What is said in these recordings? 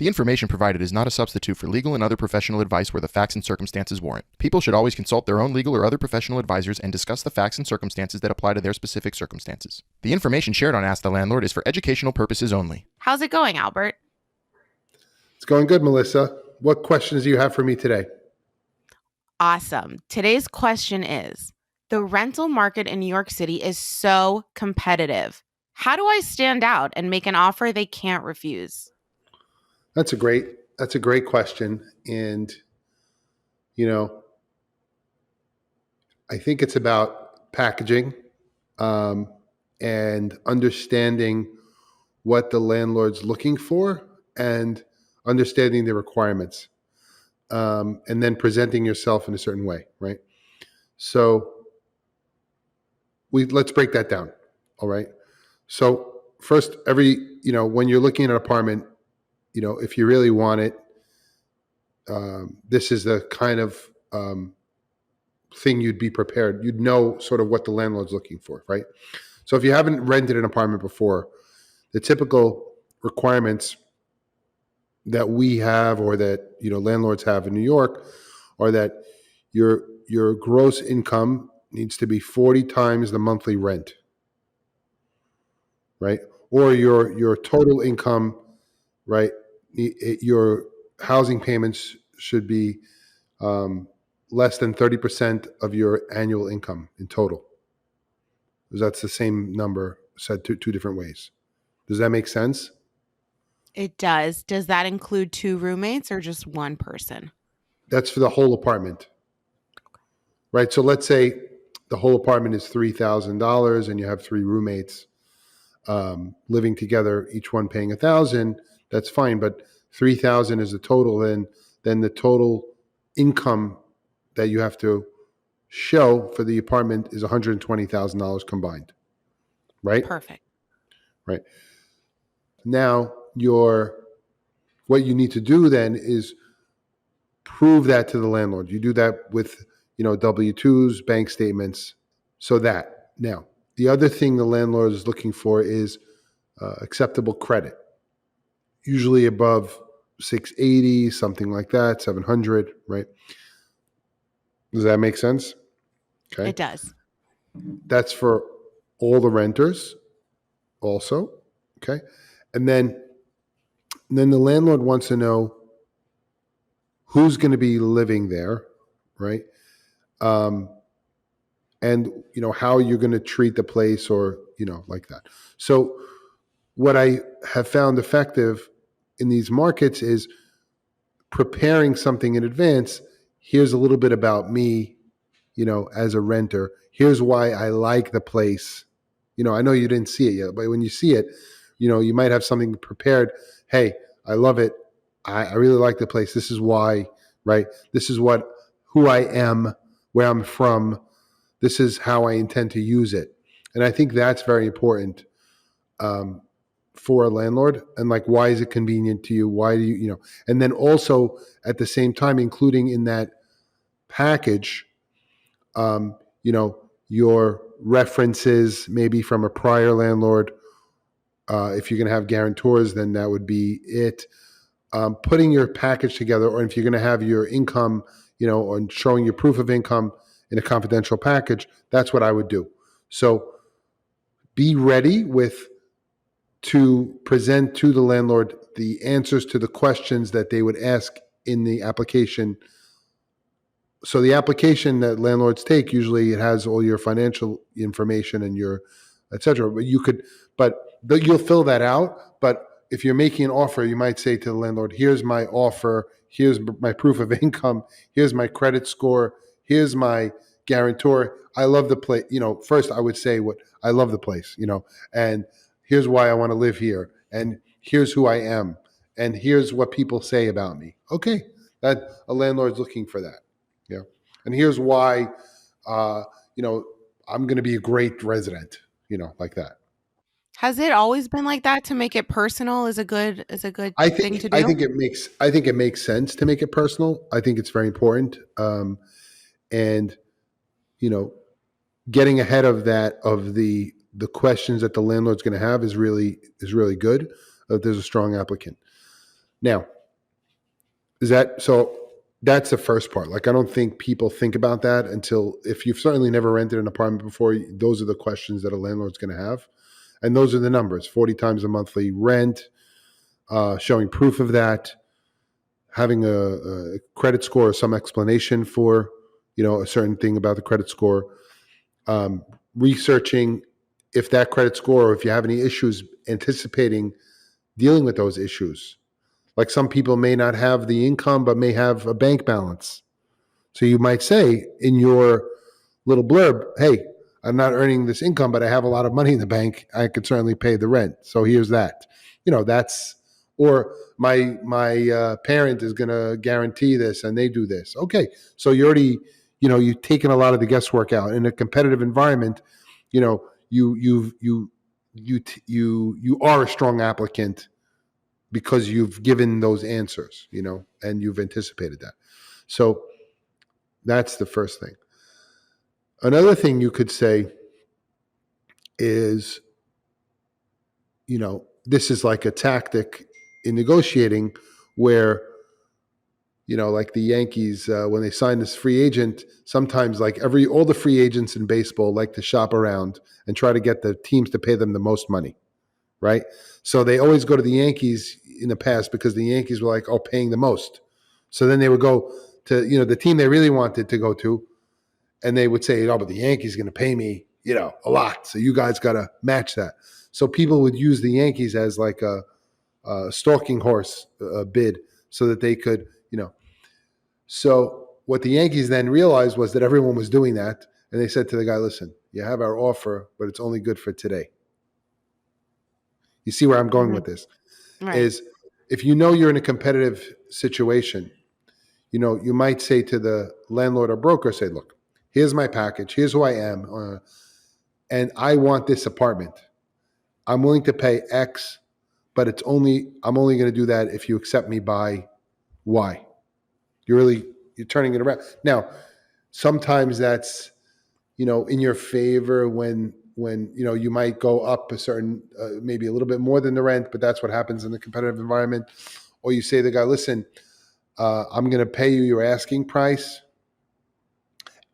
The information provided is not a substitute for legal and other professional advice where the facts and circumstances warrant. People should always consult their own legal or other professional advisors and discuss the facts and circumstances that apply to their specific circumstances. The information shared on Ask the Landlord is for educational purposes only. How's it going, Albert? It's going good, Melissa. What questions do you have for me today? Awesome. Today's question is, the rental market in New York City is so competitive. How do I stand out and make an offer they can't refuse? That's a great question. And, I think it's about packaging and understanding what the landlord's looking for and understanding the requirements, and then presenting yourself in a certain way, right? So let's break that down. All right. So first, when you're looking at an apartment, if you really want it, this is the kind of thing you'd be prepared. You'd know sort of what the landlord's looking for, right? So if you haven't rented an apartment before, the typical requirements that we have or that landlords have in New York are that your gross income needs to be 40 times the monthly rent, right? Or your total income, right? Your housing payments should be less than 30% of your annual income in total. Because that's the same number said two different ways. Does that make sense? It does. Does that include 2 roommates or just one person? That's for the whole apartment, right? So let's say the whole apartment is $3,000 and you have 3 roommates living together, each one paying $1,000. That's fine, but $3,000 is the total. Then the total income that you have to show for the apartment is $120,000 combined, right? Perfect. Right. Now, what you need to do then is prove that to the landlord. You do that with, W-2s, bank statements, so that. Now, the other thing the landlord is looking for is acceptable credit, usually above 680, something like that, 700, right? Does that make sense? Okay. It does. That's for all the renters also, okay? And then the landlord wants to know who's going to be living there, right? And how you're going to treat the place or, like that. So what I have found effective in these markets is preparing something in advance. Here's a little bit about me, as a renter. Here's why I like the place. I know you didn't see it yet, but when you see it, you might have something prepared. Hey, I love it. I really like the place. This is why, right? This is who I am, where I'm from. This is how I intend to use it. And I think that's very important for a landlord. And like, why is it convenient to you? Why do you, and then also at the same time, including in that package, your references maybe from a prior landlord. If you're going to have guarantors, then that would be it. Putting your package together, or if you're going to have your income, or showing your proof of income in a confidential package, that's what I would do. So be ready to present to the landlord the answers to the questions that they would ask in the application. So the application that landlords take, usually it has all your financial information and your et cetera. But you'll fill that out. But if you're making an offer, you might say to the landlord, here's my offer, here's my proof of income, here's my credit score, here's my guarantor. I love the place. First I would say I love the place, and here's why I want to live here. And here's who I am. And here's what people say about me. Okay. That a landlord's looking for that. Yeah. And here's why, I'm going to be a great resident, like that. Has it always been like that? To make it personal is a good thing to do? I think it makes sense to make it personal. I think it's very important. And, getting ahead of that, of the questions that the landlord's going to have is really good if there's a strong applicant. Now, is that so? That's the first part. Like, I don't think people think about that until, if you've certainly never rented an apartment before, those are the questions that a landlord's going to have. And those are the numbers: 40 times the monthly rent, showing proof of that, having a credit score or some explanation for, a certain thing about the credit score, researching if that credit score, or if you have any issues, anticipating dealing with those issues. Like, some people may not have the income, but may have a bank balance. So you might say in your little blurb, hey, I'm not earning this income, but I have a lot of money in the bank. I could certainly pay the rent. So here's that. That's, or my parent is going to guarantee this, and they do this. Okay, so you already, you've taken a lot of the guesswork out. In a competitive environment, you are a strong applicant because you've given those answers, and you've anticipated that. So that's the first thing. Another thing you could say is, this is like a tactic in negotiating where, like the Yankees, when they sign this free agent, sometimes like all the free agents in baseball like to shop around and try to get the teams to pay them the most money, right? So they always go to the Yankees in the past because the Yankees were like, oh, paying the most. So then they would go to, the team they really wanted to go to, and they would say, oh, but the Yankees going to pay me, a lot. So you guys got to match that. So people would use the Yankees as like a stalking horse bid so that they could, So what the Yankees then realized was that everyone was doing that. And they said to the guy, listen, you have our offer, but it's only good for today. You see where I'm going with this? Right. Is if you're in a competitive situation, you might say to the landlord or broker, say, look, here's my package. Here's who I am. And I want this apartment. I'm willing to pay X, but I'm only going to do that if you accept me by Y. You're turning it around. Now, sometimes that's, in your favor when you might go up a certain, maybe a little bit more than the rent, but that's what happens in the competitive environment. Or you say to the guy, listen, I'm going to pay you your asking price,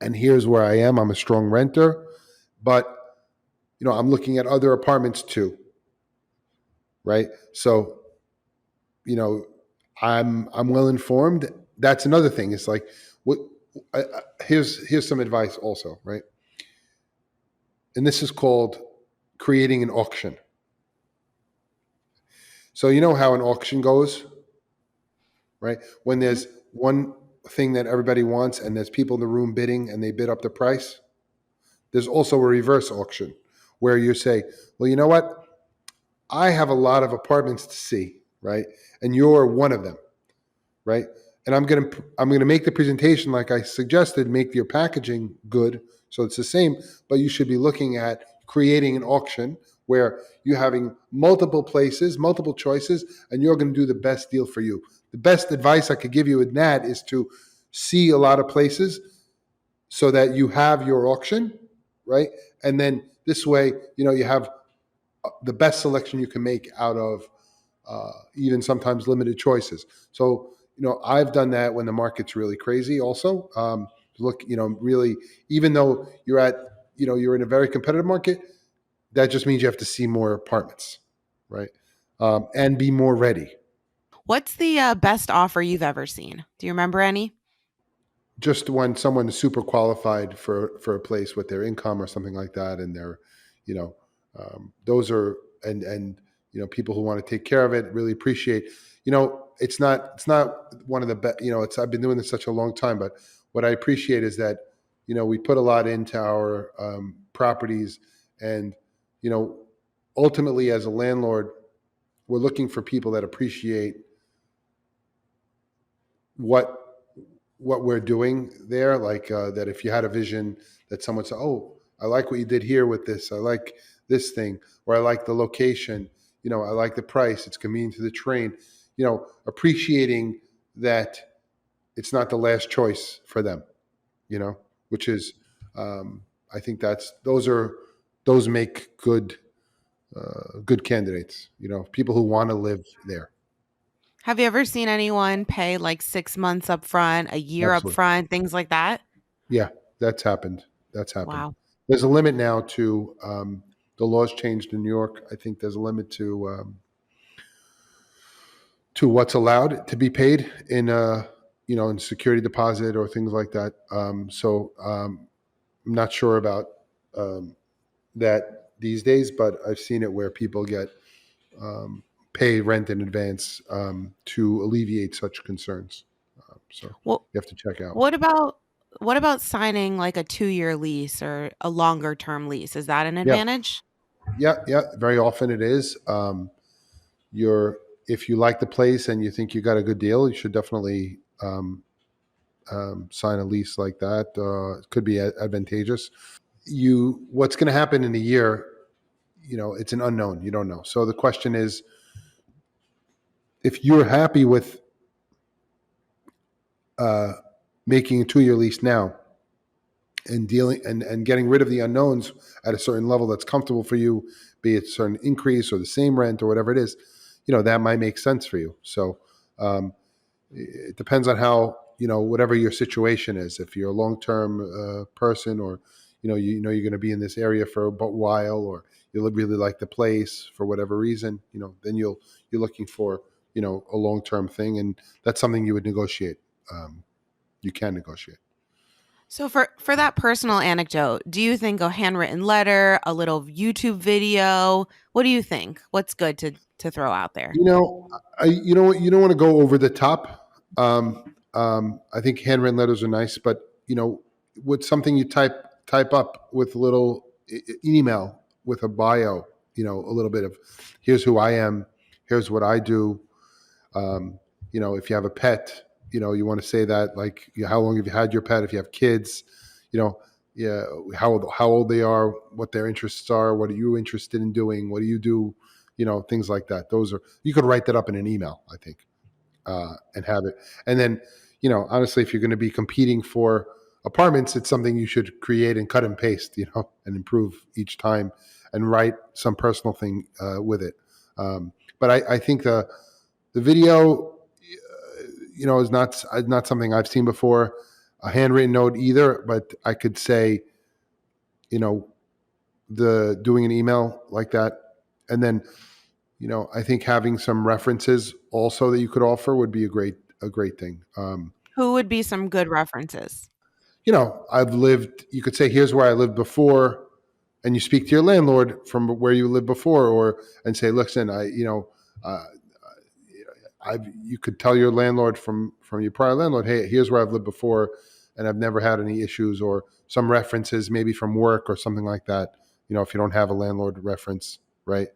and here's where I am. I'm a strong renter, but I'm looking at other apartments too, right? So, I'm well informed. That's another thing. It's like, here's some advice also, right? And this is called creating an auction. So you know how an auction goes, right? When there's one thing that everybody wants and there's people in the room bidding and they bid up the price. There's also a reverse auction where you say, well, you know what? I have a lot of apartments to see, right? And you're one of them, right? And I'm gonna make the presentation like I suggested, make your packaging good, so it's the same, but you should be looking at creating an auction where you're having multiple places, multiple choices, and you're going to do the best deal for you. The best advice I could give you in that is to see a lot of places so that you have your auction, right? And then this way, you have the best selection you can make out of even sometimes limited choices. So, I've done that when the market's really crazy also. Look, really, even though you're in a very competitive market, that just means you have to see more apartments, right? And be more ready. What's the best offer you've ever seen? Do you remember any? Just when someone is super qualified for a place with their income or something like that, and they're, those are, and people who want to take care of it really appreciate. It's not one of the best. I've been doing this such a long time, but what I appreciate is that we put a lot into our properties, and ultimately as a landlord, we're looking for people that appreciate what we're doing there. Like that, if you had a vision that someone said, "Oh, I like what you did here with this. I like this thing," or "I like the location. I like the price. It's convenient to the train." Appreciating that it's not the last choice for them. Which is, I think those make good candidates. People who want to live there. Have you ever seen anyone pay like 6 months up front, a year up Absolutely. front, things like that? Yeah, that's happened. That's happened. Wow. There's a limit now to the laws changed in New York. I think there's a limit to what's allowed to be paid in in security deposit or things like that. I'm not sure about um, that these days, but I've seen it where people get um, pay rent in advance to alleviate such concerns. So Well, you have to check out. what about what about signing like a 2-year lease or a longer term lease? Is that an Yeah, advantage? yeah. Very often it is. You're If you like the place and you think you got a good deal, you should definitely sign a lease like that. It could be advantageous. What's going to happen in a year? It's an unknown. You don't know. So the question is, if you're happy with uh, making a 2-year lease now and dealing and getting rid of the unknowns at a certain level that's comfortable for you, be it a certain increase or the same rent or whatever it is, that might make sense for you. So um, it depends on how whatever your situation is. If you're a long-term person, or you're going to be in this area for a while, or you really like the place for whatever reason, then you're looking for a long-term thing, and that's something you would negotiate. You can negotiate. So for that personal anecdote, do you think a handwritten letter, a little YouTube video? What do you think? What's good to throw out there? You don't want to go over the top. I think handwritten letters are nice, but with something you type up with a little email with a bio, a little bit of here's who I am, here's what I do. If you have a pet, you want to say that, like, how long have you had your pet? If you have kids, you know, yeah, how old they are, what their interests are, what are you interested in doing, what do you do, things like that. Those are You could write that up in an email, I think, and have it. And then, honestly, if you're going to be competing for apartments, it's something you should create and cut and paste, and improve each time, and write some personal thing with it. But I think the video, is not something I've seen before. A handwritten note either, but I could say, you know, the doing an email like that, and then, I think having some references also that you could offer would be a great thing. Who would be some good references? I've lived. You could say, "Here's where I lived before," and you speak to your landlord from where you lived before, and say, "Listen, uh, you could tell your landlord from your prior landlord, hey, here's where I've lived before, and I've never had any issues," or some references maybe from work or something like that. If you don't have a landlord reference, right?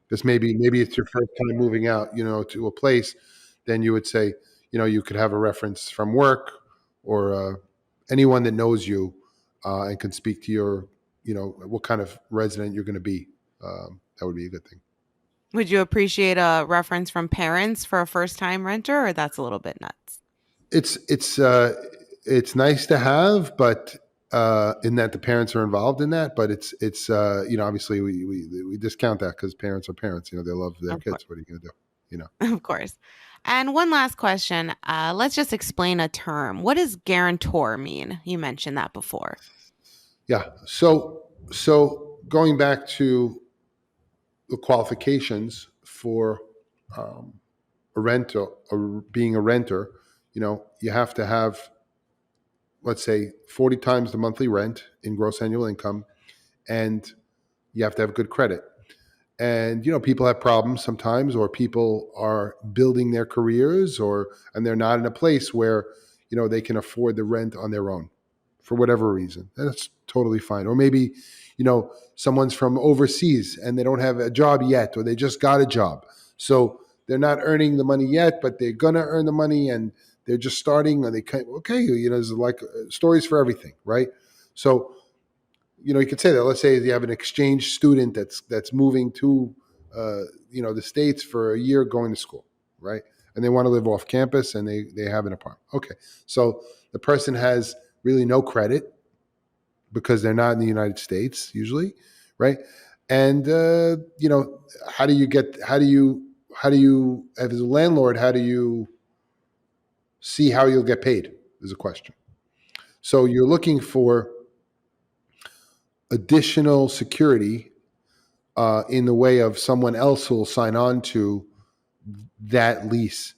This maybe it's your first time moving out, to a place, then you would say, you could have a reference from work, or anyone that knows you, and can speak to your, what kind of resident you're going to be. That would be a good thing. Would you appreciate a reference from parents for a first time renter, or that's a little bit nuts? It's nice to have, but in that the parents are involved in that. But it's obviously we discount that because parents are parents. They love their Of course. kids. What are you going to do? Of course. And one last question. Let's just explain a term. What does guarantor mean? You mentioned that before. Yeah. So going back to the qualifications for um, a renter, or being a renter, you have to have, let's say, 40 times the monthly rent in gross annual income, and you have to have good credit. And people have problems sometimes, or people are building their careers, and they're not in a place where they can afford the rent on their own for whatever reason. That's totally fine. Or maybe someone's from overseas and they don't have a job yet, or they just got a job, so they're not earning the money yet, but they're gonna earn the money, and they're just starting, and they can't. Okay, there's like stories for everything, right? So you could say that. Let's say you have an exchange student that's moving to the States for a year, going to school, right? And they want to live off campus, and they have an apartment. Okay, so the person has really no credit because they're not in the United States usually, right? And how do you how do you, as a landlord, how do you see how you'll get paid? Is a question. So you're looking for additional security in the way of someone else who will sign on to that lease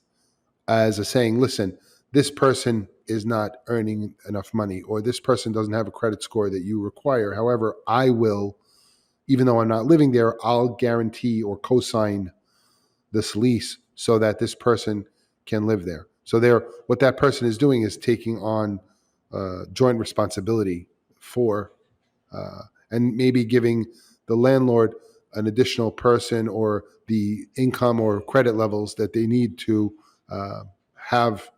as a saying, listen, this person is not earning enough money, or this person doesn't have a credit score that you require. However, I will, even though I'm not living there, I'll guarantee or co-sign this lease so that this person can live there. So what that person is doing is taking on joint responsibility for, and maybe giving the landlord an additional person or the income or credit levels that they need to have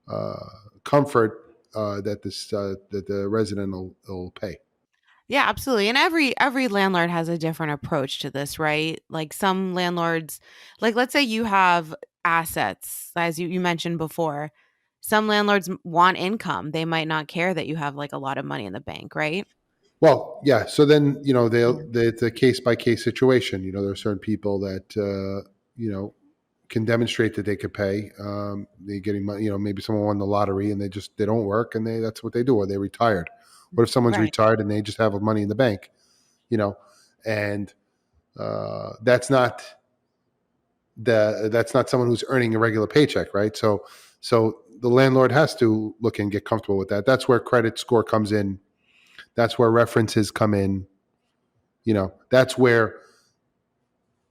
uh, comfort that the resident will pay. Yeah, absolutely. And every landlord has a different approach to this, right? Like some landlords, like let's say you have assets, as you mentioned before. Some landlords want income. They might not care that you have like a lot of money in the bank, right? Well, yeah. So then, Yeah. it's a case by case situation. There are certain people that can demonstrate that they could pay. They're getting money. Maybe someone won the lottery and they don't work and that's what they do, or they retired. What if someone's Right. retired and they just have money in the bank? And that's not someone who's earning a regular paycheck, right? So the landlord has to look and get comfortable with that. That's where credit score comes in. That's where references come in. That's where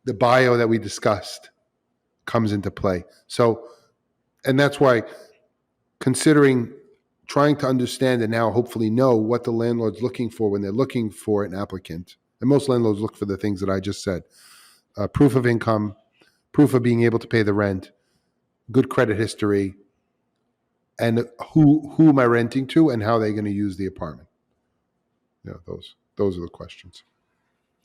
the bio that we discussed comes into play. So, and that's why considering trying to understand and now hopefully know what the landlord's looking for when they're looking for an applicant. And most landlords look for the things that I just said: proof of income, proof of being able to pay the rent, good credit history, and who am I renting to, and how they're going to use the apartment. Those are the questions.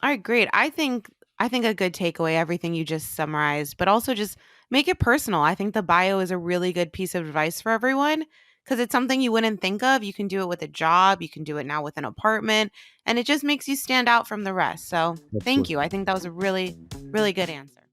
All right, great. I think a good takeaway, everything you just summarized, but also just make it personal. I think the bio is a really good piece of advice for everyone because it's something you wouldn't think of. You can do it with a job, you can do it now with an apartment, and it just makes you stand out from the rest. So, thank Absolutely. you. I think that was a really, really good answer.